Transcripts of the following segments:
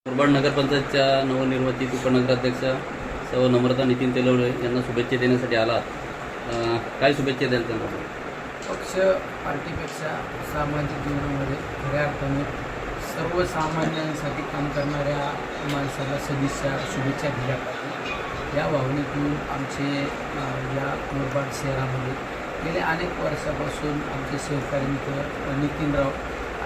मुरबाड नगरपंचायतच्या नवनिर्वाचित उपनगराध्यक्ष सौ नम्रता नितीन तेलवडे यांना शुभेच्छा देण्यासाठी आलात. काय शुभेच्छा द्याल त्यांना? पक्ष पार्टीपेक्षा सामाजिक जीवनामध्ये खऱ्या अर्थाने सर्वसामान्यांसाठी काम करणाऱ्या माणसाला शुभेच्छा दिल्या पाहिजे. या भावनेतून आमचे या मुरबाड शहरामध्ये गेल्या अनेक वर्षापासून आमचे सहकारी मित्र नितीनराव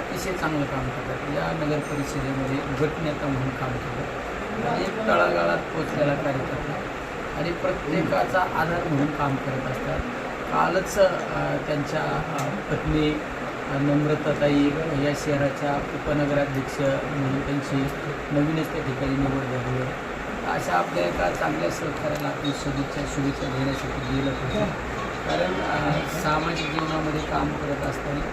अतिशय चांगलं काम करतात. या नगर परिषदेमध्ये गटनेता म्हणून काम करतात आणि तळागाळात पोचलेला कार्यकर्ता आणि प्रत्येकाचा आधार म्हणून काम करत असतात. कालच त्यांच्या पत्नी नम्रताताई या शहराच्या उपनगराध्यक्ष म्हणून त्यांची नवीनच त्या ठिकाणी निवड झाली आहे. अशा आपल्या एका चांगल्या सहकार्याला आपण शुभेच्छा देण्यासाठी गेलं पाहिजे. कारण सामाजिक जीवनामध्ये काम करत असताना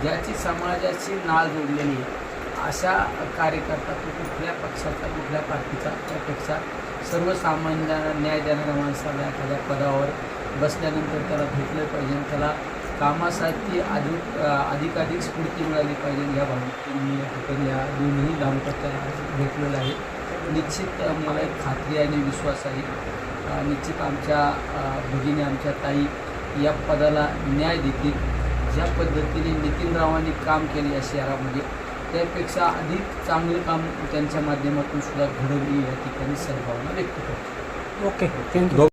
ज्याची समाजाची नाळ जोडलेली आहे अशा कार्यकर्ता तो कुठल्या पक्षाचा कुठल्या पार्टीचा त्यापेक्षा सर्वसामान्यांना न्याय देणाऱ्या माणसाला एखाद्या पदावर बसल्यानंतर त्याला भेटलं पाहिजे. त्याला कामासाठी अधिकाधिक स्फूर्ती मिळाली पाहिजे. या भावनेतून मी या ठिकाणी या दोन्ही दाम्पत्याला भेटलेलं आहे. निश्चित मला एक खात्री आणि विश्वास आहे. निश्चित आमच्या भगिनी आमच्या ताई या पदाला न्याय देतील. ज्या पद्धतीने नितीनरावांनी काम केले या शहरामध्ये त्यापेक्षा अधिक चांगलं काम त्यांच्या माध्यमातून सुद्धा घडवली या ठिकाणी सद्भावना व्यक्त करतो. Okay, thank you.